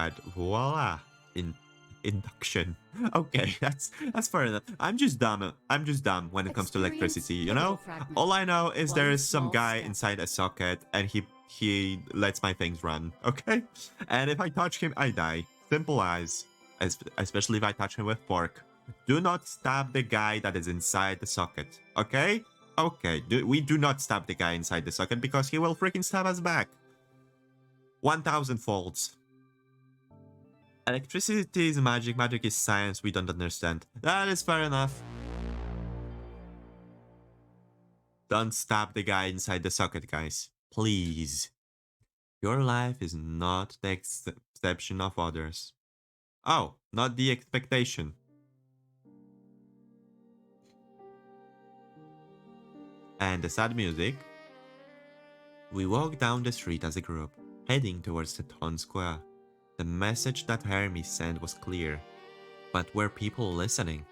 had voila induction. Okay, that's fair enough. I'm just dumb. I'm just dumb when it comes to electricity, you know? All I know is there is some guy inside a socket and he lets my things run, okay? And if I touch him, I die. Simple as. Especially if I touch him with fork. Do not stab the guy that is inside the socket, okay? Okay, we do not stab the guy inside the socket because he will freaking stab us back. 1,000 folds. Electricity is magic, magic is science we don't understand. That is fair enough. Don't stab the guy inside the socket, guys. Please. Your life is not the exception of others. Oh, not the expectation. And the sad music. We walk down the street as a group, heading towards the town square. The message that Hermes sent was clear, but were people listening?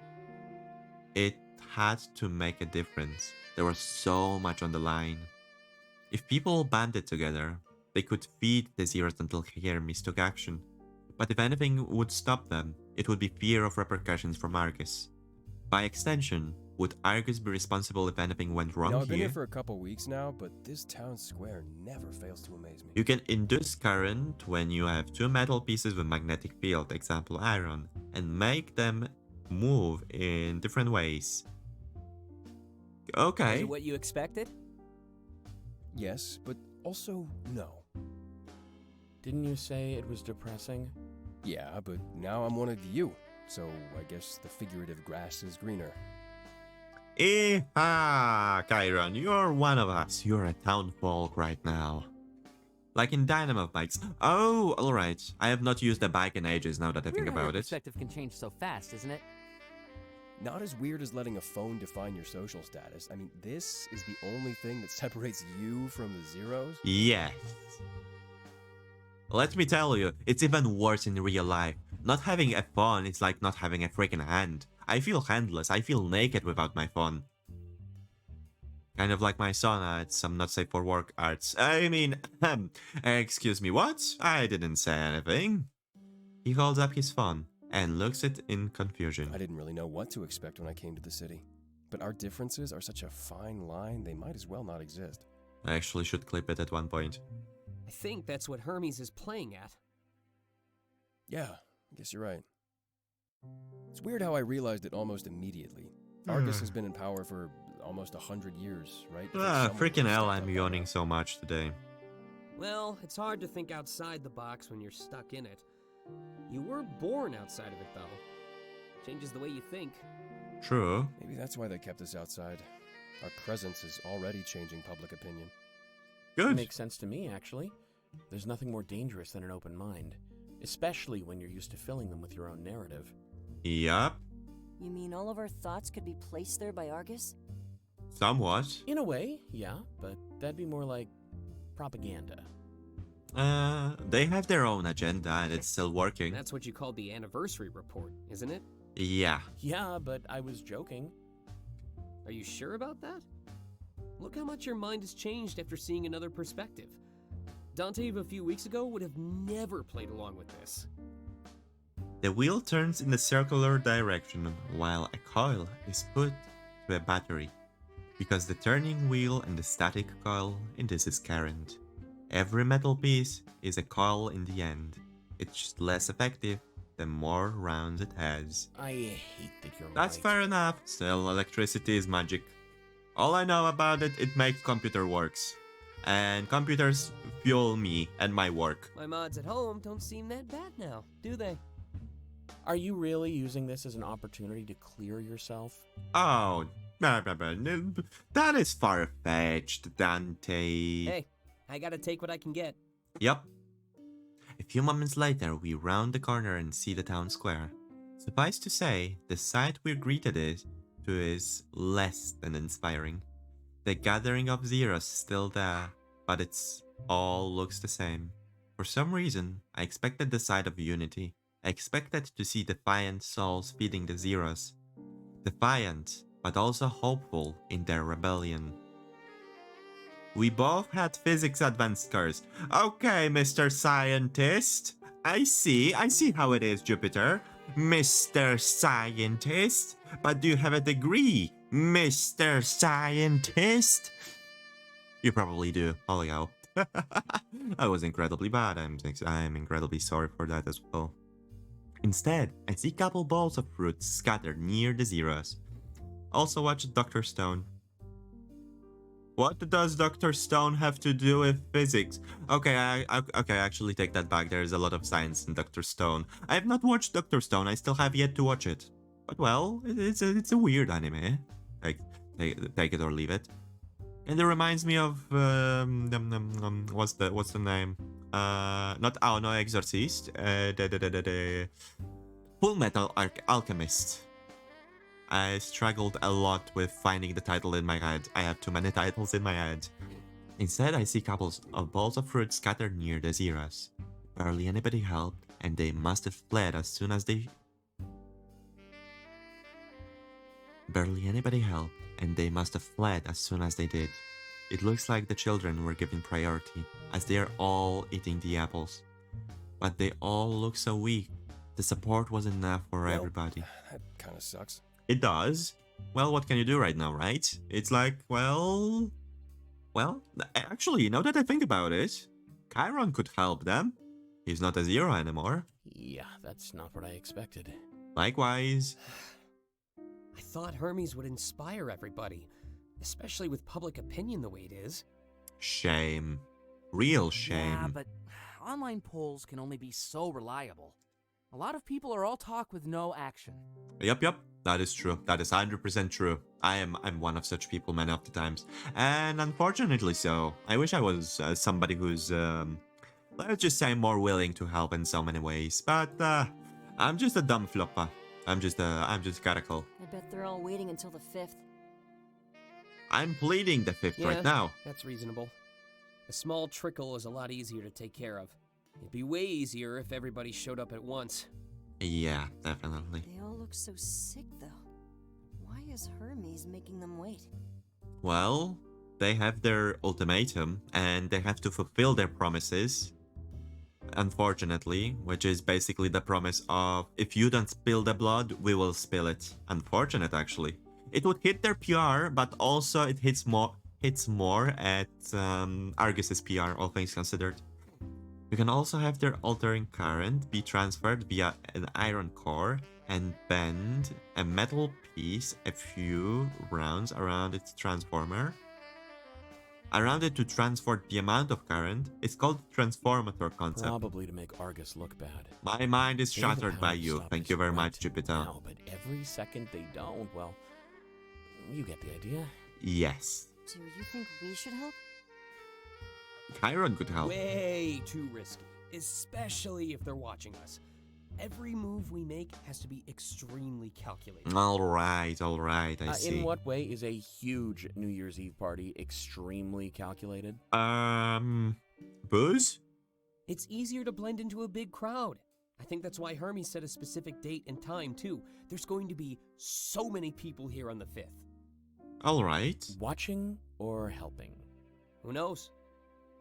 It had to make a difference. There was so much on the line. If people banded together, they could feed the Zeros until Hermes took action. But if anything would stop them, it would be fear of repercussions from Argus. By extension, would Argus be responsible if anything went wrong here? I've been here for a couple weeks now, but this town square never fails to amaze me. You can induce current when you have two metal pieces with magnetic field, example iron, and make them move in different ways. Okay. Is it what you expected? Yes, but also no. Didn't you say it was depressing? Yeah, but now I'm one of you, so I guess the figurative grass is greener. Chiron, you're one of us. You're a town folk right now. Like in Dynamo bikes. Oh, alright. I have not used a bike in ages now that I think about it. Perspective can change so fast, isn't it? Not as weird as letting a phone define your social status. I mean, this is the only thing that separates you from the Zeros? Yes. Let me tell you, it's even worse in real life. Not having a phone is like not having a freaking hand. I feel handless, I feel naked without my phone. Kind of like my son at some not safe for work arts. I mean, excuse me, what? I didn't say anything. He holds up his phone and looks it in confusion. I didn't really know what to expect when I came to the city. But our differences are such a fine line, they might as well not exist. I actually should clip it at one point. I think that's what Hermes is playing at. Yeah, I guess you're right. It's weird how I realized it almost immediately. Argus has been in power for almost 100 years, right? Freaking hell, I'm yawning so much today. Well, it's hard to think outside the box when you're stuck in it. You were born outside of it, though. Changes the way you think. True. Maybe that's why they kept us outside. Our presence is already changing public opinion. Good. Makes sense to me, actually. There's nothing more dangerous than an open mind, especially when you're used to filling them with your own narrative. Yup. You mean all of our thoughts could be placed there by Argus? Somewhat. In a way, yeah, but that'd be more like propaganda. They have their own agenda and it's still working. That's what you called the anniversary report, isn't it? Yeah. Yeah, but I was joking. Are you sure about that? Look how much your mind has changed after seeing another perspective. Dante of a few weeks ago would have never played along with this. The wheel turns in the circular direction while a coil is put to a battery. Because the turning wheel and the static coil induces current. Every metal piece is a coil in the end. It's just less effective the more rounds it has. I hate that you're That's right. fair enough. Still, electricity is magic. All I know about it, it makes computer works. And computers fuel me and my work. My mods at home don't seem that bad now, do they? Are you really using this as an opportunity to clear yourself? Oh, that is far-fetched, Dante. Hey, I gotta take what I can get. Yep. A few moments later, we round the corner and see the town square. Suffice to say, the sight we're greeted is less than inspiring. The gathering of Zeros is still there, but it's all looks the same. For some reason, I expected the sight of unity. I expected to see defiant souls feeding the Zeros. Defiant, but also hopeful in their rebellion. We both had physics advanced scores. Okay, Mr. Scientist. I see how it is, Jupiter. Mr. Scientist. But do you have a degree, Mr. Scientist? You probably do. Oh, yeah. I was incredibly bad. I'm incredibly sorry for that as well. Instead, I see couple balls of fruit scattered near the zeros. Also watch Dr. Stone. What does Dr. Stone have to do with physics? Okay, I actually take that back. There is a lot of science in Dr. Stone. I have not watched Dr. Stone. I still have yet to watch it. But well, it's a weird anime. Take it or leave it. And it reminds me of what's the name? No Exorcist. The Full Metal Alchemist. I struggled a lot with finding the title in my head. I have too many titles in my head. Instead, I see couples of balls of fruit scattered near the zeros. Barely anybody helped, and they must have fled as soon as they... Barely anybody helped, and they must have fled as soon as they did. It looks like the children were given priority, as they are all eating the apples. But they all look so weak. The support wasn't enough for everybody. That kind of sucks. It does. Well, what can you do right now, right? It's like, well, actually, now that I think about it, Chiron could help them. He's not a zero anymore. Yeah, that's not what I expected. Likewise. I thought Hermes would inspire everybody, especially with public opinion the way it is. Shame. Real shame. Yeah, but online polls can only be so reliable. A lot of people are all talk with no action. Yep. That is true. That is 100% true. I'm one of such people many of the times. And unfortunately so. I wish I was somebody who's, let's just say, more willing to help in so many ways. But, I'm just a dumb flopper. I'm just caracal. I bet they're all waiting until the 5th. I'm pleading the 5th right now. That's reasonable. A small trickle is a lot easier to take care of. It'd be way easier if everybody showed up at once. Yeah, definitely. They all look so sick, though. Why is Hermes making them wait? Well, they have their ultimatum, and they have to fulfill their promises. Unfortunately, which is basically the promise of, if you don't spill the blood, we will spill it. Unfortunate, actually. It would hit their PR, but also it hits more at Argus's PR, all things considered. You can also have their altering current be transferred via an iron core and bend a metal piece a few rounds around its transformer. Around it to transport the amount of current. It's called transformator concept. Probably to make Argus look bad. My mind is They have the shattered power by to you. stop Thank this you very right much, Jupiter. now, but every second they don't, well, you get the idea. Yes. Do you think we should help? Chiron could help. Way too risky, especially if they're watching us. Every move we make has to be extremely calculated. Alright, I see. In what way is a huge New Year's Eve party extremely calculated? Booze? It's easier to blend into a big crowd. I think that's why Hermes set a specific date and time, too. There's going to be so many people here on the 5th. Alright. Watching or helping? Who knows?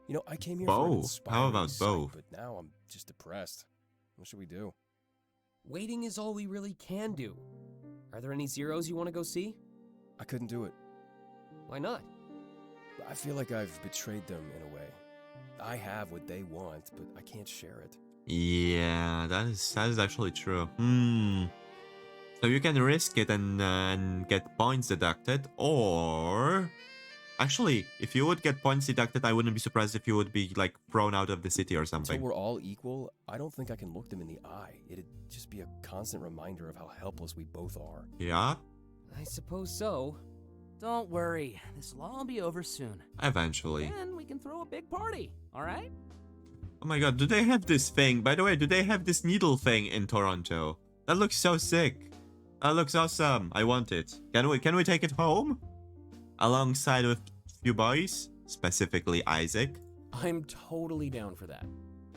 You know, I came here for an Both. inspiring How about sight, both? but now I'm just depressed. What should we do? Waiting is all we really can do. Are there any zeros you want to go see? I couldn't do it. Why not? I feel like I've betrayed them in a way. I have what they want, but I can't share it. Yeah, that is actually true. So you can risk it and get points deducted, or... Actually, if you would get points deducted, I wouldn't be surprised if you would be, like, thrown out of the city or Until something. we're all equal, I don't think I can look them in the eye. It'd just be a constant reminder of how helpless we both are. Yeah? I suppose so. Don't worry, this will all be over soon. Eventually. And we can throw a big party, alright? Oh my god, do they have this thing? By the way, do they have this needle thing in Toronto? That looks so sick. That looks awesome. I want it. Can we take it home? Alongside with few boys, specifically Isaac. I'm totally down for that.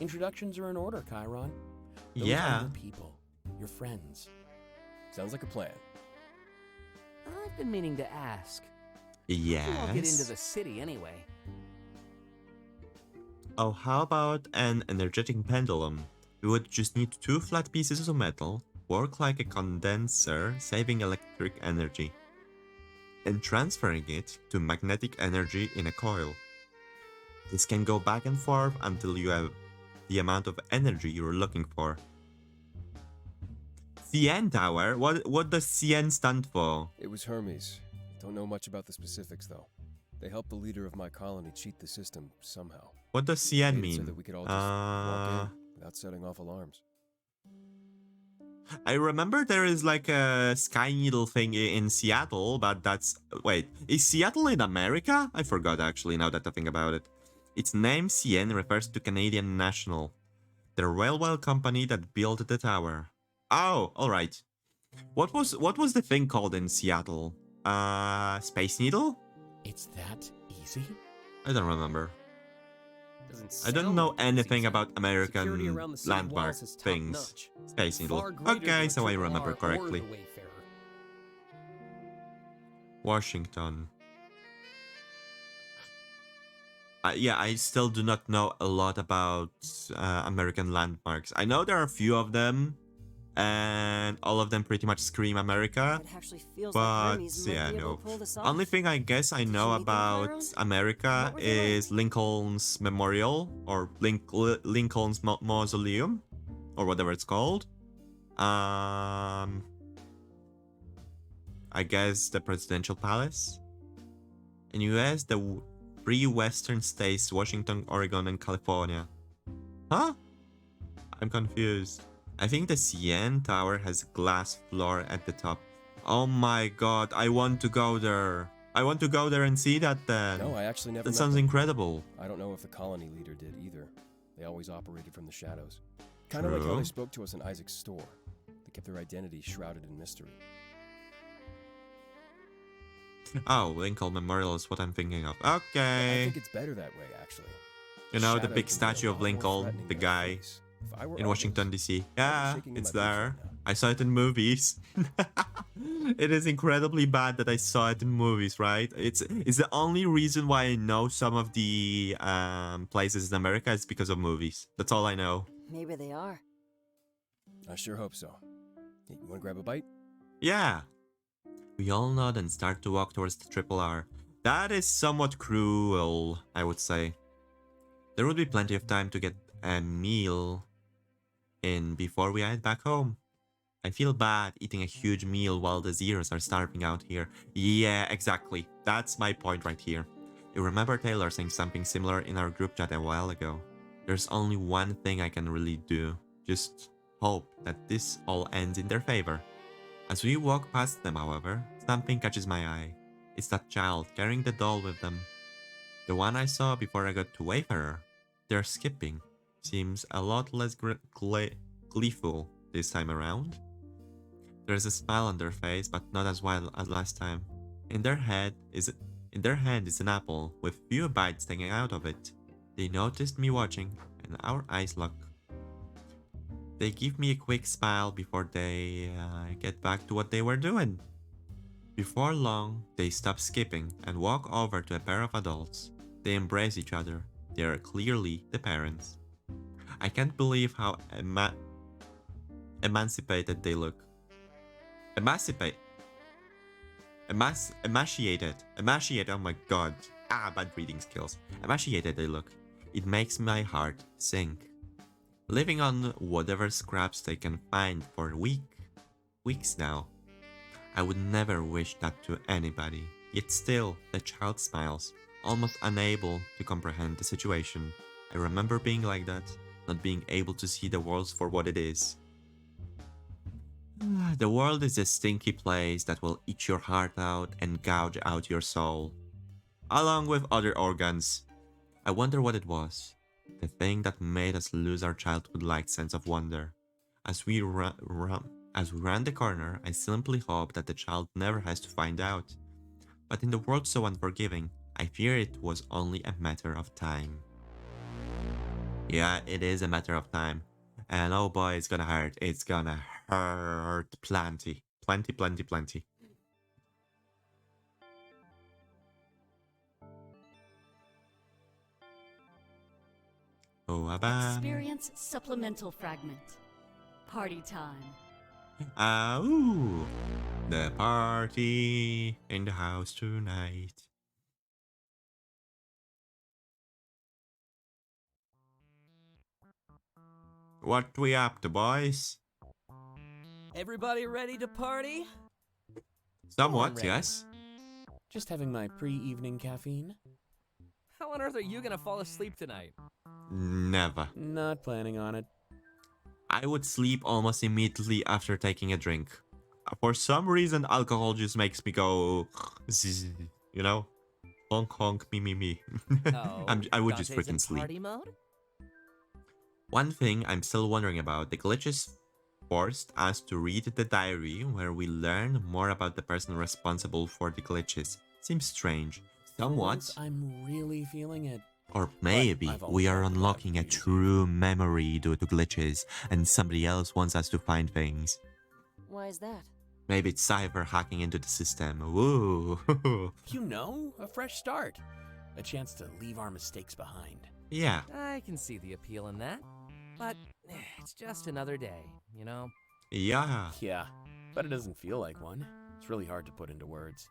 Introductions are in order, Chiron. Those Yeah. are your people, your friends. Sounds like a plan. I've been meaning to ask. How do you all get into Yes. the city anyway? Oh, how about an energetic pendulum? We would just need 2 flat pieces of metal, work like a condenser, saving electric energy, and transferring it to magnetic energy in a coil. This can go back and forth until you have the amount of energy you're looking for. CN Tower? What does CN stand for? It was Hermes. Don't know much about the specifics, though. They helped the leader of my colony cheat the system somehow. What does CN Made it so mean? that we could all just walk in without setting off alarms. I remember there is like a Sky Needle thing in Seattle, but that's... Wait, is Seattle in America? I forgot actually, now that I think about it. Its name, CN, refers to Canadian National, the railway company that built the tower. Oh, alright. What was the thing called in Seattle? Space Needle? It's that easy? I don't remember. Doesn't I don't sound know like it's anything easy. about Security American around the city landmark walls is things. top-notch. Space Needle. Far greater Okay, than so I a remember RRR or correctly. the Wayfarer. Washington. Yeah, I still do not know a lot about American landmarks. I know there are a few of them, and all of them pretty much scream America. It actually feels But like Hermes might yeah, be able no. to pull this off. Only thing I guess I Did know you meet them, about Chiron? America What were they like? is Lincoln's Memorial or Lincoln's Mausoleum or whatever it's called. I guess the Presidential Palace. In US, the 3 western states, Washington, Oregon, and California. Huh? I'm confused. I think the CN Tower has a glass floor at the top. Oh my god, I want to go there. I want to go there and see that then. No, I actually never That met sounds them. incredible. I don't know if the colony leader did either. They always operated from the shadows. Kind of like how True. they spoke to us in Isaac's store. They kept their identity shrouded in mystery. Oh, Lincoln Memorial is what I'm thinking of. I Okay. think it's better that way, actually. You know, the Shadow big can be a statue of lot more Lincoln, threatening the than a guy face. If I were in Argus, Washington, D.C. I'd be Yeah, shaking in it's my boots there. right now. I saw it in movies. It is incredibly bad that I saw it in movies, right? It's the only reason why I know some of the places in America is because of movies. That's all I know. Maybe they are. I sure hope so. Hey, you want to grab a bite? Yeah. We all nod and start to walk towards the Triple R. That is somewhat cruel, I would say. There would be plenty of time to get a meal in before we head back home. I feel bad eating a huge meal while the Zeros are starving out here. Yeah, exactly. That's my point right here. I remember Taylor saying something similar in our group chat a while ago. There's only one thing I can really do. Just hope that this all ends in their favor. As we walk past them, however, something catches my eye. It's that child carrying the doll with them. The one I saw before I got to Wayfarer. They're skipping. Seems a lot less gleeful this time around. There's a smile on their face, but not as wild as last time. In their hand is an apple with few bites hanging out of it. They noticed me watching, and our eyes lock. They give me a quick smile before they get back to what they were doing. Before long, they stop skipping and walk over to a pair of adults. They embrace each other. They are clearly the parents. I can't believe how emancipated they look. Emaciated, oh my god. Bad reading skills. Emaciated they look. It makes my heart sink. Living on whatever scraps they can find for weeks now. I would never wish that to anybody. Yet still, the child smiles, almost unable to comprehend the situation. I remember being like that, not being able to see the world for what it is. The world is a stinky place that will eat your heart out and gouge out your soul, along with other organs. I wonder what it was, the thing that made us lose our childhood-like sense of wonder. As we ran the corner, I simply hope that the child never has to find out. But in the world so unforgiving, I fear it was only a matter of time. Yeah, it is a matter of time. And oh boy, it's gonna hurt. It's gonna hurt plenty. Plenty. Oh, abam. Experience supplemental fragment. Party time. Ooh. The party in the house tonight. What we up to, boys? Everybody ready to party? Somewhat, ready. yes. Just having my pre-evening caffeine? How on earth are you gonna fall asleep tonight? Never. Not planning on it. I would sleep almost immediately after taking a drink. For some reason, alcohol just makes me go, zzz, you know? Honk honk, me. Oh, I would just Dante's in freaking sleep. party mode? One thing I'm still wondering about, the glitches forced us to read the diary where we learn more about the person responsible for the glitches. Seems strange. For Somewhat. once, I'm really feeling it. Or maybe I've always we are felt that unlocking a about you. true memory due to glitches and somebody else wants us to find things. Why is that? Maybe it's cyber hacking into the system. Woo! You know, a fresh start. A chance to leave our mistakes behind. Yeah. I can see the appeal in that. But it's just another day, you know? Yeah. Yeah, but it doesn't feel like one. It's really hard to put into words.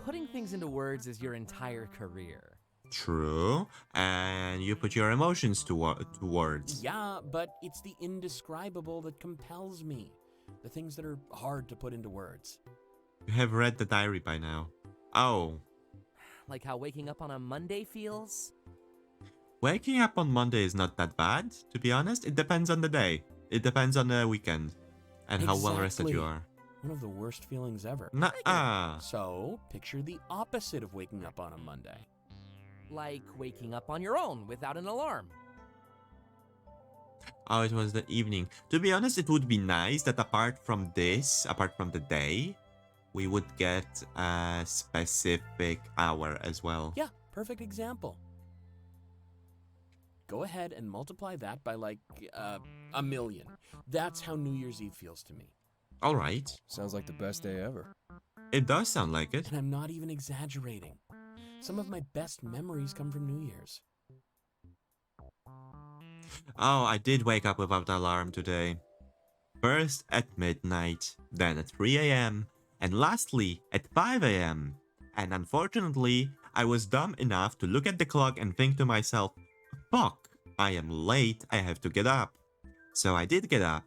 Putting things into words is your entire career. True. And you put your emotions to words. Yeah, but it's the indescribable that compels me. The things that are hard to put into words. You have read the diary by now. Oh. Like how waking up on a Monday feels? Waking up on Monday is not that bad, to be honest. It depends on the day. It depends on the weekend. And how well rested you Exactly. are. One of the worst feelings ever. Nuh-uh. So, picture the opposite of waking up on a Monday. Like waking up on your own without an alarm. Oh, it was the evening. To be honest, it would be nice that apart from the day, we would get a specific hour as well. Yeah, perfect example. Go ahead and multiply that by like 1,000,000. That's how New Year's Eve feels to me. All right. Sounds like the best day ever. It does sound like it. And I'm not even exaggerating. Some of my best memories come from New Year's. Oh, I did wake up without alarm today. First at midnight, then at 3 a.m., and lastly at 5 a.m. And unfortunately, I was dumb enough to look at the clock and think to myself, fuck, I am late, I have to get up. So I did get up.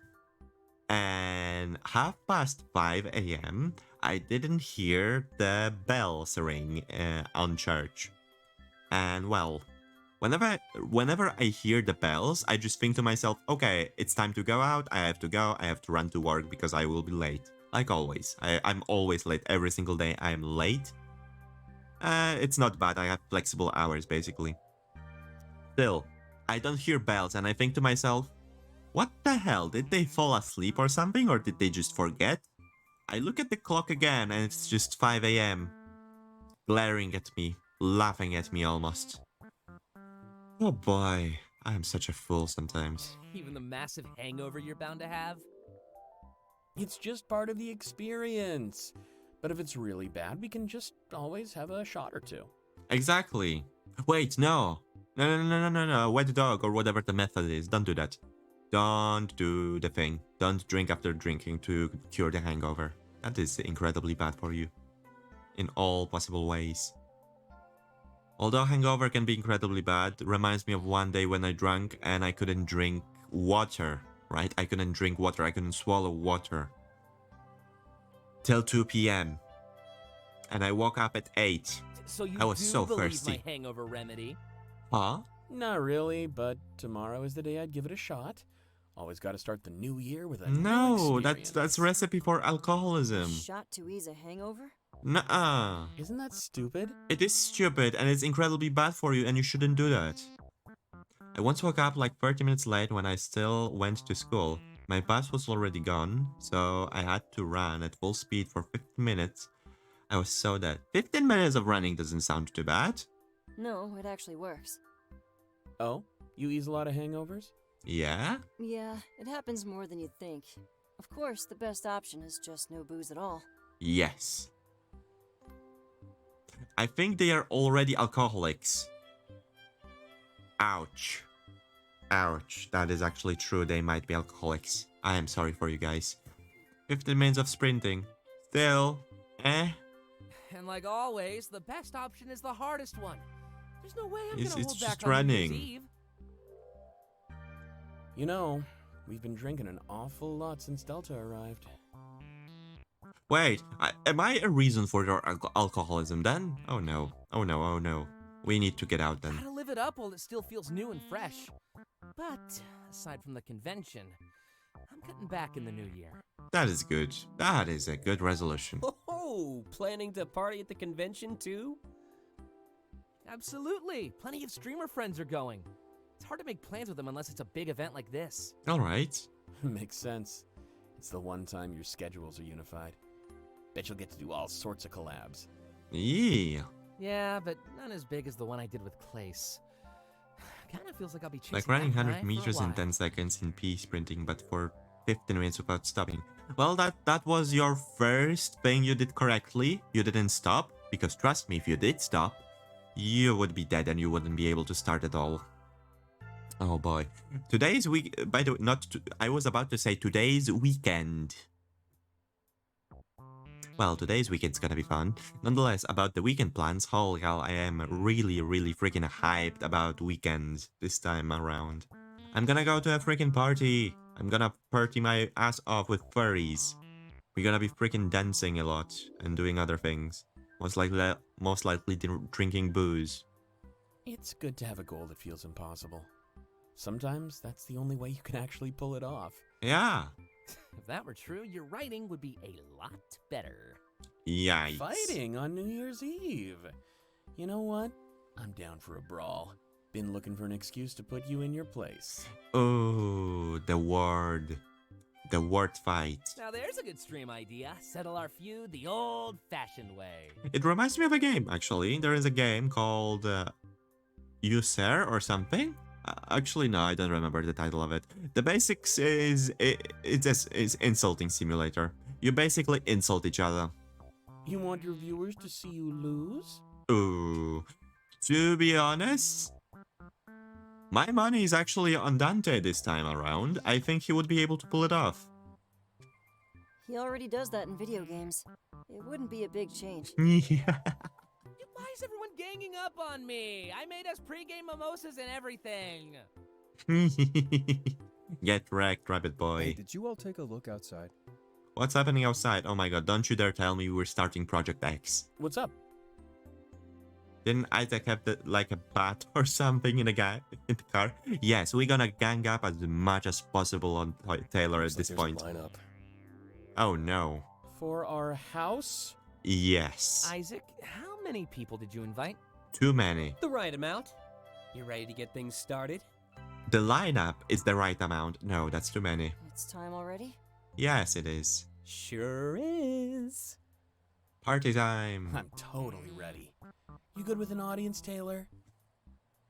And 5:30 a.m., I didn't hear the bells ring on church. And well, whenever I hear the bells, I just think to myself, okay, it's time to go out, I have to run to work because I will be late. Like always. I'm always late. Every single day I am late. It's not bad, I have flexible hours basically. Still, I don't hear bells and I think to myself, what the hell, did they fall asleep or something, or did they just forget? I look at the clock again and it's just 5 a.m. Glaring at me, laughing at me almost. Oh boy, I am such a fool sometimes. Even the massive hangover you're bound to have? It's just part of the experience. But if it's really bad, we can just always have a shot or two. Exactly. Wait, no. No. Wet dog or whatever the method is. Don't do that. Don't do the thing. Don't drink after drinking to cure the hangover. That is incredibly bad for you. In all possible ways. Although hangover can be incredibly bad, reminds me of one day when I drank and I couldn't drink water, right? I couldn't drink water, I couldn't swallow water. Till 2 p.m. And I woke up at 8. So you I was do so believe thirsty. my hangover remedy? Huh? Not really, but tomorrow is the day I'd give it a shot. Always got to start the new year with a No, new experience. that's recipe for alcoholism. Shot to ease a hangover? Nuh-uh. Isn't that stupid? It is stupid and it's incredibly bad for you and you shouldn't do that. I once woke up like 30 minutes late when I still went to school. My bus was already gone, so I had to run at full speed for 15 minutes. I was so dead. 15 minutes of running doesn't sound too bad. No, it actually works. Oh, you ease a lot of hangovers? Yeah? Yeah, it happens more than you'd think. Of course, the best option is just no booze at all. Yes. I think they are already alcoholics. Ouch. Ouch, that is actually true. They might be alcoholics. I am sorry for you guys. 15 minutes of sprinting. Still, eh? And like always, the best option is the hardest one. There's no way I'm It's gonna hold just back on New Year's running. Eve. You know, we've been drinking an awful lot since Delta arrived. Wait, am I a reason for your alcoholism then? Oh no, oh no, oh no. We need to get out then. Gotta live it up while it still feels new and fresh. But aside from the convention, I'm cutting back in the new year. That is good. That is a good resolution. Oh, planning to party at the convention too? Absolutely. Plenty of streamer friends are going. It's hard to make plans with them unless it's a big event like this. Alright. Makes sense. It's the one time your schedules are unified. Bet you'll get to do all sorts of collabs. Yeah. Yeah, but none as big as the one I did with Klace. Kinda feels like I'll be chasing Like running that 100 guy for a meters in while. 10 seconds in P sprinting, but for 15 minutes without stopping. Well, that was your first thing you did correctly. You didn't stop, because trust me, if you did stop, you would be dead and you wouldn't be able to start at all. Oh boy. Today's week, by the way, I was about to say today's weekend. Well, today's weekend's gonna be fun. Nonetheless, about the weekend plans, holy hell, I am really freaking hyped about weekends this time around. I'm gonna go to a freaking party. I'm gonna party my ass off with furries. We're gonna be freaking dancing a lot and doing other things. Most likely drinking booze. It's good to have a goal that feels impossible. Sometimes that's the only way you can actually pull it off. Yeah. If that were true, your writing would be a lot better. Yikes. Fighting on New Year's Eve. You know what? I'm down for a brawl. Been looking for an excuse to put you in your place. Oh, the word. The word fight. Now there's a good stream idea. Settle our feud the old-fashioned way. It reminds me of a game, actually. There is a game called You Sir or something. Actually, no, I don't remember the title of it. The basics is it's insulting simulator. You basically insult each other. You want your viewers to see you lose? Ooh, to be honest, my money is actually on Dante this time around. I think he would be able to pull it off. He already does that in video games. It wouldn't be a big change. Yeah. Why is everyone ganging up on me? I made us pre-game mimosas and everything. Get wrecked, rabbit Hey, boy. did you all take a look outside? What's happening outside? Oh my god, don't you dare tell me we're starting Project X. What's up? Didn't Isaac have like a bat or something in the car? Yes, we're gonna gang up as much as possible on Taylor Looks at like this there's a point. lineup. Oh no. For our house? Yes. Isaac, how many people did you invite? Too many. The right amount. You ready to get things started? The lineup is the right amount. No, that's too many. It's time already? Yes, it is. Sure is. Party time. I'm totally ready. You good with an audience, Taylor?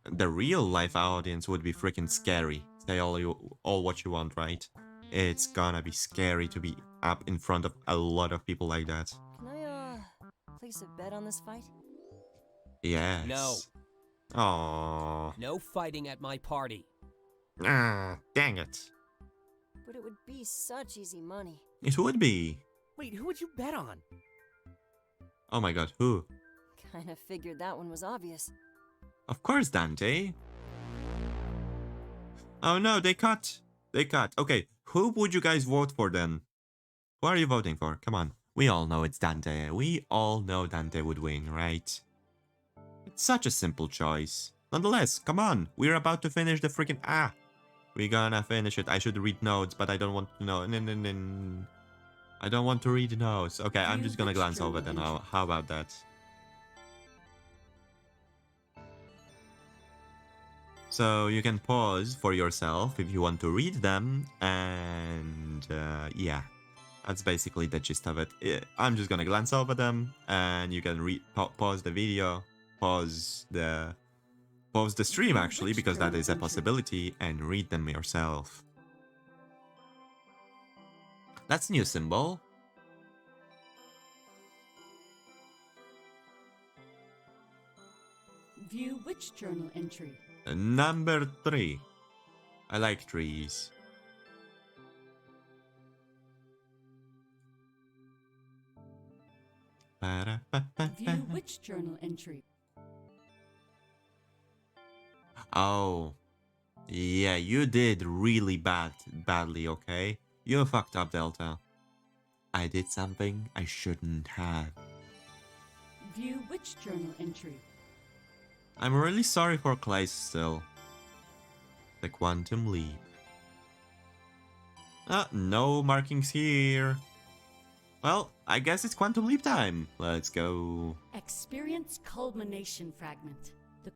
The real life audience would be freaking scary. Say all what you want, right? It's gonna be scary to be up in front of a lot of people like that. Can I, place a bet on this fight? Yes. No. Aww. No fighting at my party. Ah, dang it. But it would be such easy money. It would be. Wait, who would you bet on? Oh my god, who? Kinda figured that one was obvious. Of course, Dante. Oh no, they cut. They cut. Okay, who would you guys vote for then? Who are you voting for? Come on. We all know it's Dante. We all know Dante would win, right? It's such a simple choice. Nonetheless, come on. We're about to finish the freaking... We're gonna finish it. I should read notes, but I don't want to know. I don't want to read notes. Okay, I'm just gonna glance over them. How about that? So you can pause for yourself if you want to read them, and yeah, that's basically the gist of it. I'm just gonna glance over them, and you can pause the video, pause the stream actually, because that is a possibility, and read them yourself. That's a new symbol. View which journal entry? Number 3. I like trees. View which journal entry. Oh. Yeah, you did really badly, okay? You fucked up, Delta. I did something I shouldn't have. View which journal entry. I'm really sorry for Klace still. The quantum leap. No markings here. Well, I guess it's quantum leap time. Let's go. Experience culmination fragment.